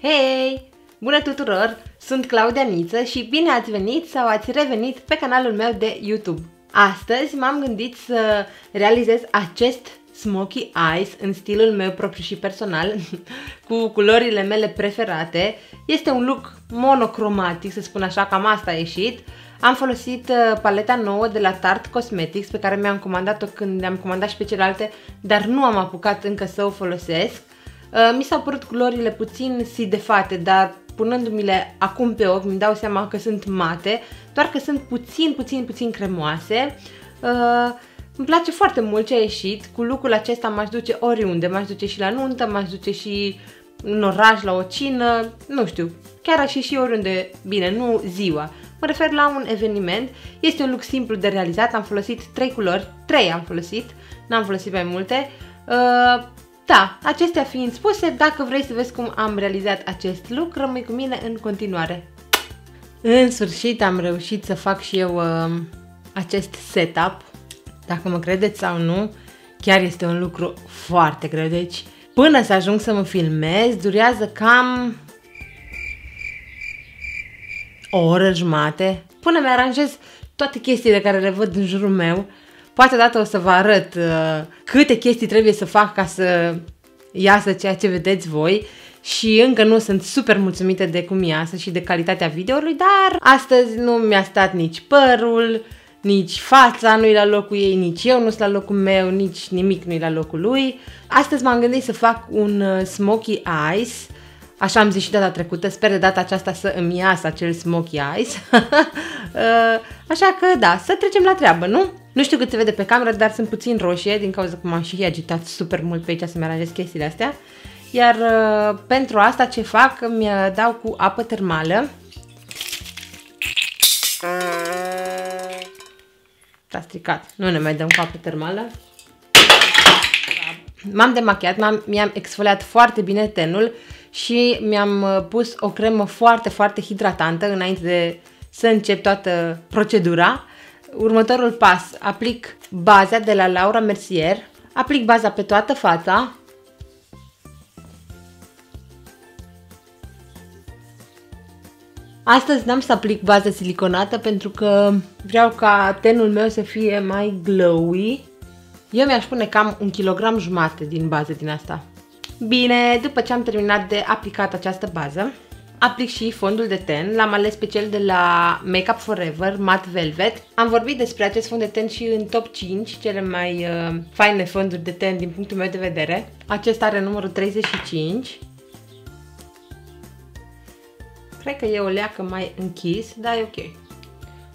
Hei! Bună tuturor! Sunt Claudia Niță și bine ați venit sau ați revenit pe canalul meu de YouTube. Astăzi m-am gândit să realizez acest Smoky Eyes în stilul meu propriu și personal, cu culorile mele preferate. Este un look monocromatic, să spun așa, cam asta a ieșit. Am folosit paleta nouă de la Tarte Cosmetics, pe care mi-am comandat-o când le-am comandat și pe celelalte, dar nu am apucat încă să o folosesc. Mi s-au părut culorile puțin sidefate, dar punându-mi-le acum pe ochi mi dau seama că sunt mate, doar că sunt puțin cremoase. Îmi place foarte mult ce a ieșit. Cu look-ul acesta m-aș duce oriunde, m-aș duce și la nuntă, m-aș duce și în oraș la o cină, nu știu, chiar aș ieși oriunde, bine, nu ziua. Mă refer la un eveniment. Este un look simplu de realizat, am folosit 3 culori, 3 am folosit, n-am folosit mai multe. Da, acestea fiind spuse, dacă vrei să vezi cum am realizat acest look, rămâi cu mine în continuare. În sfârșit am reușit să fac și eu acest setup. Dacă mă credeți sau nu, chiar este un lucru foarte greu. Deci, până să ajung să mă filmez, durează cam o oră jumate. Până mi-aranjez toate chestiile care le văd în jurul meu. Poate odată o să vă arăt câte chestii trebuie să fac ca să iasă ceea ce vedeți voi. Și încă nu sunt super mulțumită de cum iasă și de calitatea videoului, dar astăzi nu mi-a stat nici părul, nici fața nu-i la locul ei, nici eu nu sunt la locul meu, nici nimic nu-i la locul lui. Astăzi m-am gândit să fac un Smoky Eyes, așa am zis și data trecută, sper de data aceasta să îmi iasă acel Smoky Eyes. Așa că da, să trecem la treabă, nu? Nu știu cât se vede pe cameră, dar sunt puțin roșie din cauza că m-am și agitat super mult pe aici să-mi aranjez chestiile astea. Iar pentru asta ce fac, îmi dau cu apă termală. S-a stricat, nu ne mai dăm cu apă termală. M-am demachiat, mi-am exfoliat foarte bine tenul și mi-am pus o cremă foarte hidratantă înainte de să încep toată procedura. Următorul pas, aplic baza de la Laura Mercier, aplic baza pe toată fața. Astăzi n-am să aplic bază siliconată pentru că vreau ca tenul meu să fie mai glowy. Eu mi-aș pune cam 1,5 kg din bază din asta. Bine, după ce am terminat de aplicat această bază, aplic și fondul de ten. L-am ales pe cel de la Make Up For Ever, Matte Velvet. Am vorbit despre acest fond de ten și în top 5 cele mai faine fonduri de ten din punctul meu de vedere. Acesta are numărul 35. Cred că e o leacă mai închis, dar e ok.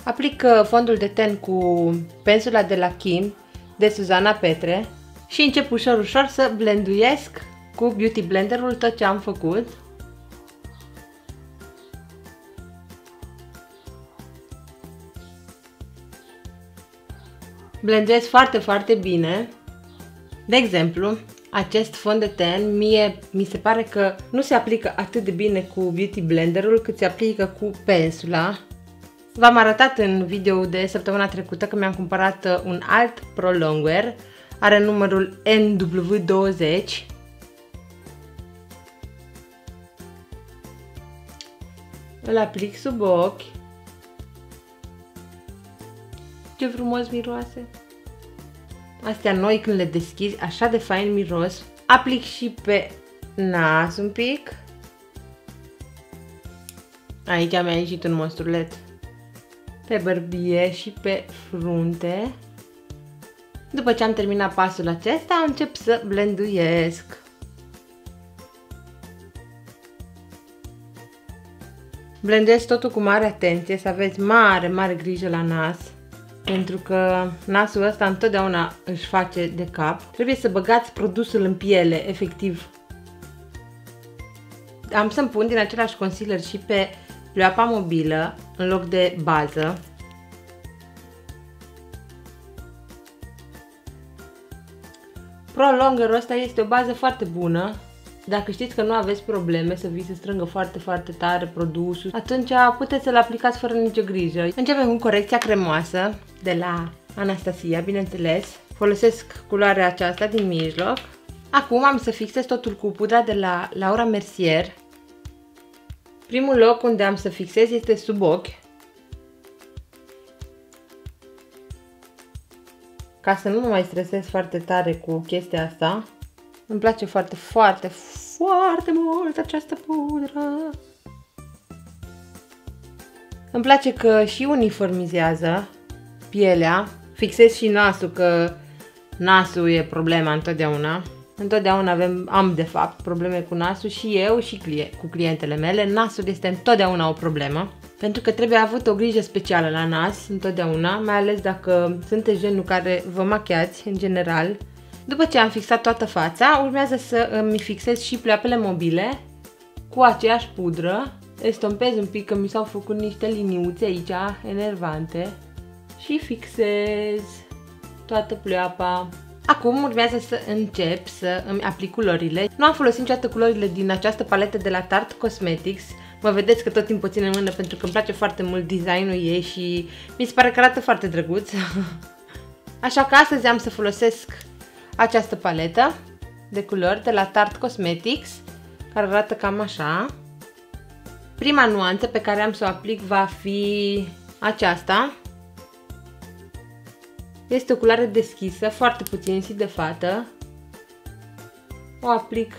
Aplic fondul de ten cu pensula de la Kim de Suzana Petre și încep ușor să blenduiesc cu Beauty Blenderul tot ce am făcut. Blenduiesc foarte bine. De exemplu, acest fond de ten mi se pare că nu se aplică atât de bine cu Beauty Blenderul cât se aplică cu pensula. V-am arătat în video de săptămâna trecută că mi-am cumpărat un alt prolongwear, are numărul NW20. Îl aplic sub ochi. Ce frumos miroase! Astea noi când le deschizi, așa de fain miros. Aplic și pe nas un pic. Aici mi-a ieșit un monstrulet. Pe bărbie și pe frunte. După ce am terminat pasul acesta, încep să blenduiesc. Blenduiesc totul cu mare atenție, să aveți mare grijă la nas. Pentru că nasul ăsta întotdeauna își face de cap. Trebuie să băgați produsul în piele, efectiv. Am să-mi pun din același concealer și pe pleoapa mobilă, în loc de bază. Prolongerul ăsta este o bază foarte bună. Dacă știți că nu aveți probleme să vi se strângă foarte tare produsul, atunci puteți să-l aplicați fără nicio grijă. Începem cu corecția cremoasă de la Anastasia, bineînțeles. Folosesc culoarea aceasta din mijloc. Acum am să fixez totul cu pudra de la Laura Mercier. Primul loc unde am să fixez este sub ochi. Ca să nu mă mai stresez foarte tare cu chestia asta. Îmi place foarte, foarte, foarte mult această pudră. Îmi place că și uniformizează pielea. Fixez și nasul, că nasul e problema întotdeauna. Întotdeauna am de fapt probleme cu nasul și eu și cu clientele mele. Nasul este întotdeauna o problemă. Pentru că trebuie avut o grijă specială la nas, întotdeauna, mai ales dacă sunteți genul care vă machiați în general. După ce am fixat toată fața, urmează să îmi fixez și pleoapele mobile cu aceeași pudră. Estompez un pic, că mi s-au făcut niște liniuțe aici, enervante. Și fixez toată pleoapa. Acum urmează să încep să îmi aplic culorile. Nu am folosit niciodată culorile din această paletă de la Tarte Cosmetics. Mă vedeți că tot timpul țin în mână pentru că îmi place foarte mult designul ei și mi se pare că arată foarte drăguț. Așa că astăzi am să folosesc această paletă de culori de la Tarte Cosmetics, care arată cam așa. Prima nuanță pe care am să o aplic va fi aceasta. Este o culoare deschisă, foarte puțin zi de fată. O aplic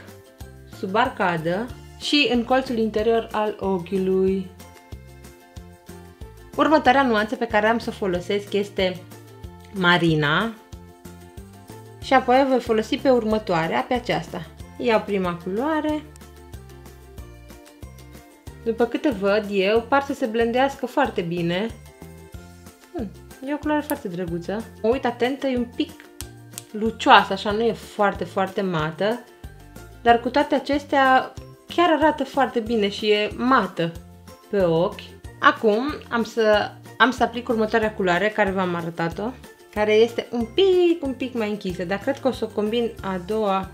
sub arcadă și în colțul interior al ochiului. Următoarea nuanță pe care am să o folosesc este Marina. Și apoi o voi folosi pe următoarea, pe aceasta. Iau prima culoare. După câte văd eu, par să se blendească foarte bine. E o culoare foarte drăguță. Mă uit atentă, e un pic lucioasă, așa, nu e foarte, foarte mată. Dar cu toate acestea, chiar arată foarte bine și e mată pe ochi. Acum am să aplic următoarea culoare care v-am arătat-o, care este un pic mai închisă, dar cred că o să o combin a doua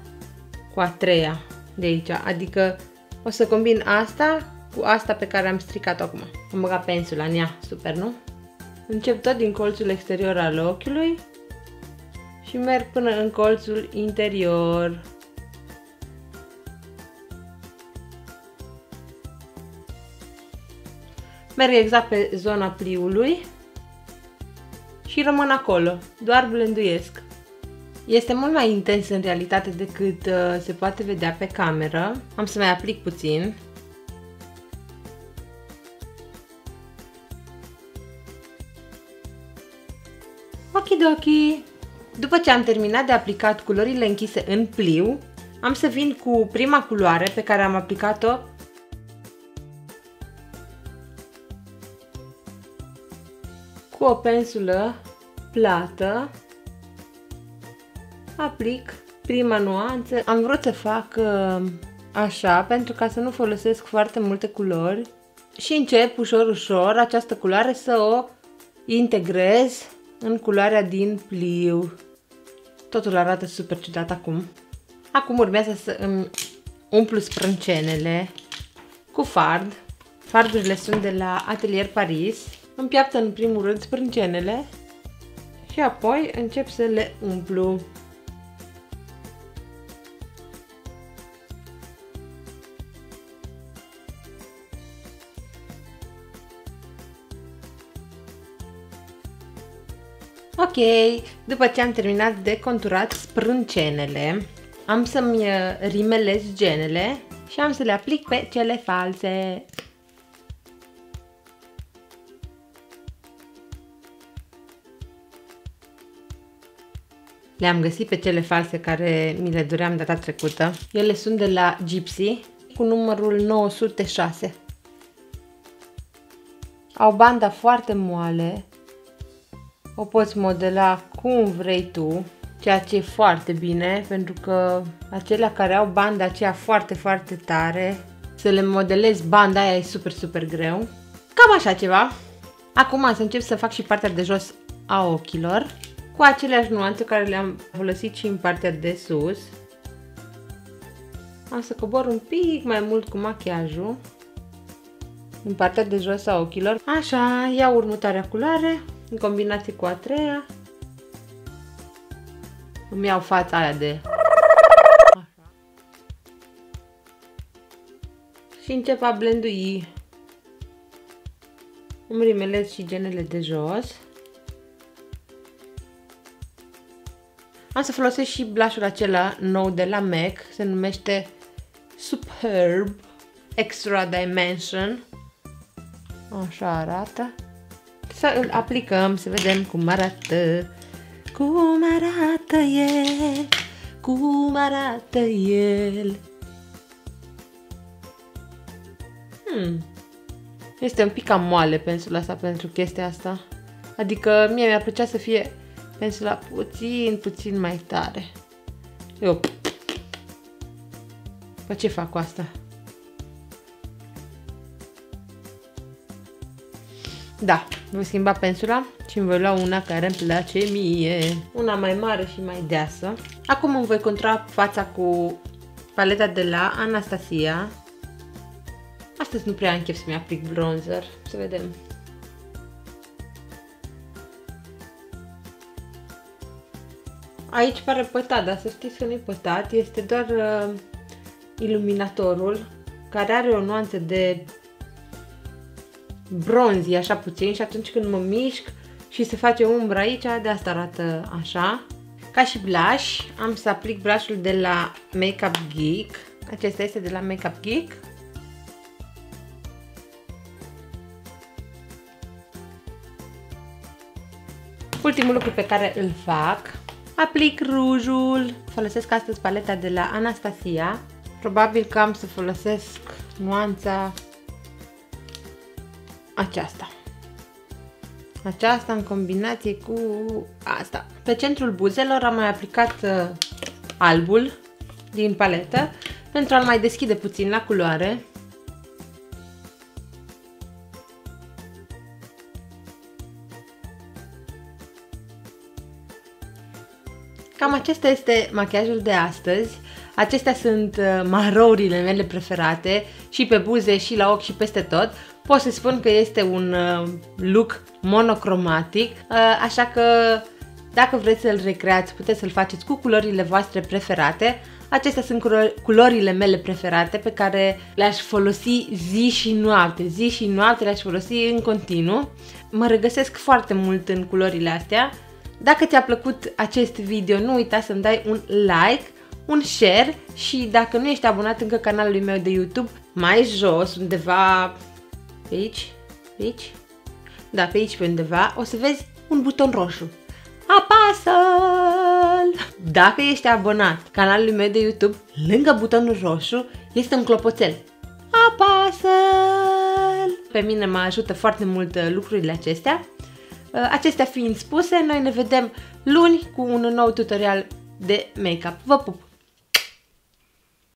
cu a treia de aici, adică o să combin asta cu asta pe care am stricat-o acum. Am băgat pensula în ea, super, nu? Încep tot din colțul exterior al ochiului și merg până în colțul interior. Merg exact pe zona pliului și rămân acolo, doar blenduiesc. Este mult mai intens în realitate decât se poate vedea pe cameră. Am să mai aplic puțin. Okidoki! După ce am terminat de aplicat culorile închise în pliu, am să vin cu prima culoare pe care am aplicat-o cu o pensulă plată. Aplic prima nuanță. Am vrut să fac așa pentru ca să nu folosesc foarte multe culori și încep ușor, ușor această culoare să o integrez în culoarea din pliu. Totul arată super ciudat acum. Acum urmează să îmi umplu sprâncenele cu fard. Fardurile sunt de la Atelier Paris. Îmi piaptă în primul rând sprâncenele și apoi încep să le umplu. Ok, după ce am terminat de conturat sprâncenele, am să-mi rimelez genele și am să le aplic pe cele false. Le-am găsit pe cele false care mi le doream data trecută. Ele sunt de la Gypsy cu numărul 906. Au banda foarte moale. O poți modela cum vrei tu, ceea ce e foarte bine, pentru că acelea care au banda aceea foarte, foarte tare, să le modelezi banda aia e super, super greu. Cam așa ceva. Acum am să încep să fac și partea de jos a ochilor, cu aceleași nuanțe care le-am folosit și în partea de sus. Am să cobor un pic mai mult cu machiajul în partea de jos a ochilor. Așa, iau următoarea culoare în combinație cu a treia. Îmi iau fața aia de... Așa. și încep a blendui umrimele și genele de jos. Am să folosesc și blush-ul acela nou de la MAC, se numește Superb Extra Dimension. Așa arată. Să îl aplicăm, să vedem cum arată. Cum arată el? Cum arată el? Este un pic cam moale pensulul asta pentru chestia asta. Adică mie mi-ar plăcea să fie pensula puțin mai tare. Eu. Păi ce fac cu asta? Da, voi schimba pensula și îmi voi lua una care îmi place mie. Una mai mare și mai deasă. Acum îmi voi contura fața cu paleta de la Anastasia. Astăzi nu prea am chef să-mi aplic bronzer. Să vedem. Aici pare pătat, dar să știți că nu e pătat. Este doar iluminatorul care are o nuanță de bronzii așa puțin și atunci când mă mișc și se face umbră aici, de asta arată așa. Ca și blush, am să aplic blush-ul de la Makeup Geek. Acesta este de la Makeup Geek. Ultimul lucru pe care îl fac, aplic rujul. Folosesc astăzi paleta de la Anastasia. Probabil că am să folosesc nuanța aceasta. Aceasta în combinație cu asta. Pe centrul buzelor am mai aplicat albul din paletă pentru a-l mai deschide puțin la culoare. Cam acesta este machiajul de astăzi. Acestea sunt marourile mele preferate și pe buze și la ochi și peste tot. Pot să spun că este un look monocromatic, așa că dacă vreți să-l recreați, puteți să-l faceți cu culorile voastre preferate. Acestea sunt culorile mele preferate pe care le-aș folosi zi și noapte. Zi și noapte le-aș folosi în continuu. Mă regăsesc foarte mult în culorile astea. Dacă ți-a plăcut acest video, nu uita să-mi dai un like, un share și dacă nu ești abonat încă canalului meu de YouTube, mai jos, undeva pe aici, pe aici, da, pe aici pe undeva, o să vezi un buton roșu. Apasă-l! Dacă ești abonat canalului meu de YouTube, lângă butonul roșu este un clopoțel. Apasă-l! Pe mine mă ajută foarte mult lucrurile acestea. Acestea fiind spuse, noi ne vedem luni cu un nou tutorial de make-up. Vă pup!